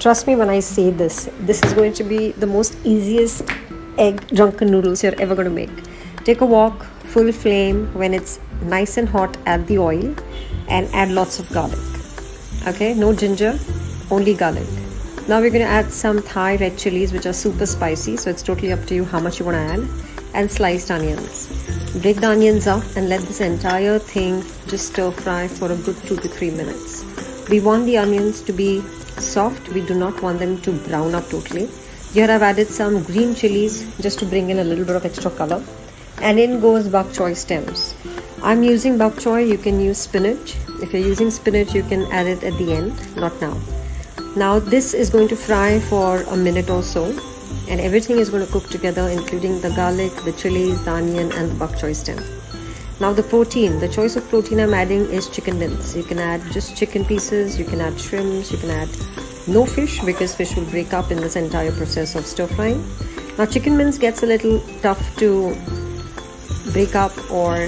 Trust me when I say this, this is going to be the most easiest egg drunken noodles you're ever going to make. Take a wok, full flame when it's nice and hot, add the oil and add lots of garlic. Okay, no ginger, only garlic. Now we're going to add some Thai red chilies which are super spicy, so it's totally up to you how much you want to add, and sliced onions. Break the onions up and let this entire thing just stir fry for a good 2 to 3 minutes. We want the onions to be soft, we do not want them to brown up totally. Here I've added some green chilies just to bring in a little bit of extra color, and in goes bok choy stems. I'm using bok choy, you can use spinach. If you're using spinach, you can add it at the end, not now. Now this is going to fry for a minute or so, and everything is going to cook together, including the garlic, the chilies, the onion and the bok choy stem. Now the protein, the choice of protein I'm adding is chicken mince. You can add just chicken pieces, you can add shrimps, you can add no fish because fish will break up in this entire process of stir frying. Now chicken mince gets a little tough to break up or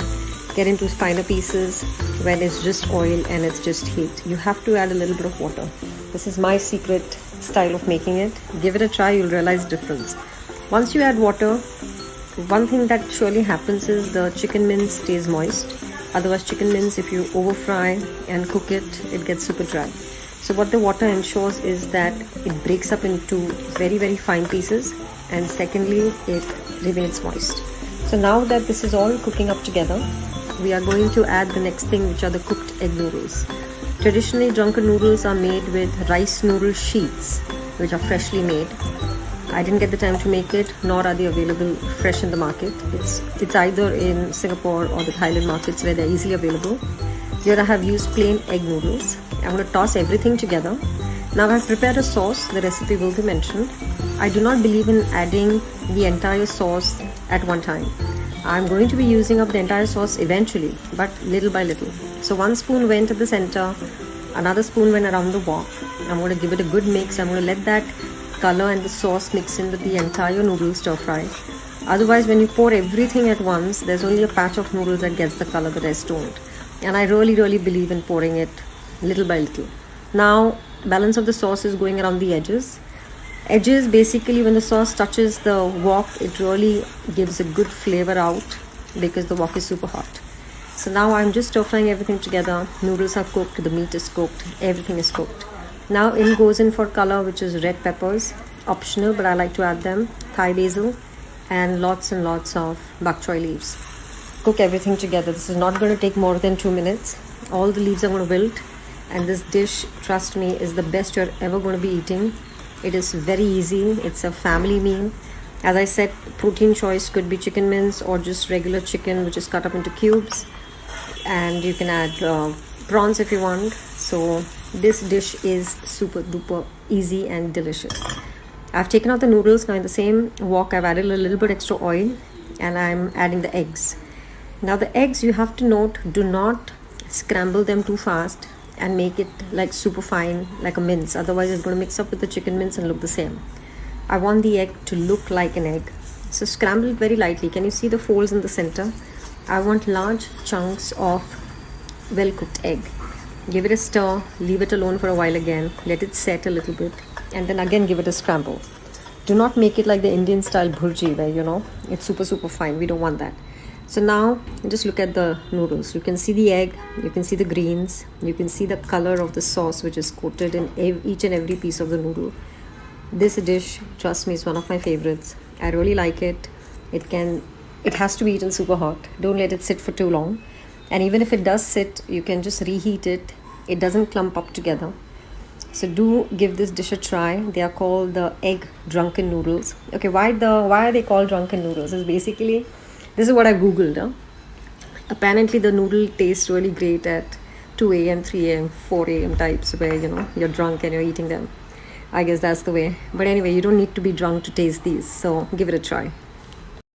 get into finer pieces when it's just oil and it's just heat. You have to add a little bit of water. This is my secret style of making it. Give it a try, you'll realize difference. Once you add water, one thing that surely happens is the chicken mince stays moist. Otherwise chicken mince, if you over fry and cook it, it gets super dry. So what the water ensures is that it breaks up into very, very fine pieces, and secondly it remains moist. So now that this is all cooking up together, we are going to add the next thing, which are the cooked egg noodles. Traditionally drunken noodles are made with rice noodle sheets which are freshly made. I didn't get the time to make it, nor are they available fresh in the market. It's either in Singapore or the Thailand markets where they're easily available. Here I have used plain egg noodles. I'm going to toss everything together. Now I've prepared a sauce, the recipe will be mentioned. I do not believe in adding the entire sauce at one time. I'm going to be using up the entire sauce eventually, but little by little. So 1 spoon went at the center, another spoon went around the wok. I'm going to give it a good mix. I'm going to let that color and the sauce mix in with the entire noodle stir fry. Otherwise, when you pour everything at once, there's only a patch of noodles that gets the color, the rest don't. And I really believe in pouring it little by little. Now, balance of the sauce is going around the edges. Edges, basically when the sauce touches the wok, it really gives a good flavor out because the wok is super hot. So now I'm just stir frying everything together. Noodles are cooked, the meat is cooked, everything is cooked. Now in goes in for color, which is red peppers, optional but I like to add them, Thai basil and lots of bok choy leaves. Cook everything together. This is not going to take more than 2 minutes. All the leaves are going to wilt, and this dish, trust me, is the best you're ever going to be eating. It is very easy, it's a family meal. As I said, protein choice could be chicken mince or just regular chicken which is cut up into cubes, and you can add prawns if you want. So this dish is super duper easy and delicious. I've taken out the noodles. Now in the same wok I've added a little bit extra oil and I'm adding the eggs. Now the eggs, you have to note, do not scramble them too fast and make it like super fine like a mince, otherwise it's going to mix up with the chicken mince and look the same. I want the egg to look like an egg, so scramble it very lightly. Can you see the folds in the center? I want large chunks of well cooked egg. Give it a stir, leave it alone for a while again, let it set a little bit, and then again give it a scramble. Do not make it like the Indian style bhurji where it's super fine. We don't want that. So now just look at the noodles. You can see the egg, you can see the greens, you can see the color of the sauce which is coated in each and every piece of the noodle. This dish, trust me, is one of my favorites. I really like it. It has to be eaten super hot. Don't let it sit for too long. And even if it does sit, you can just reheat it. It doesn't clump up together. So do give this dish a try. They are called the egg drunken noodles. Okay, why are they called drunken noodles? It's basically, this is what I googled. Apparently the noodle tastes really great at 2 a.m, 3 a.m, 4 a.m types where you're drunk and you're eating them. I guess that's the way. But anyway, you don't need to be drunk to taste these, so give it a try.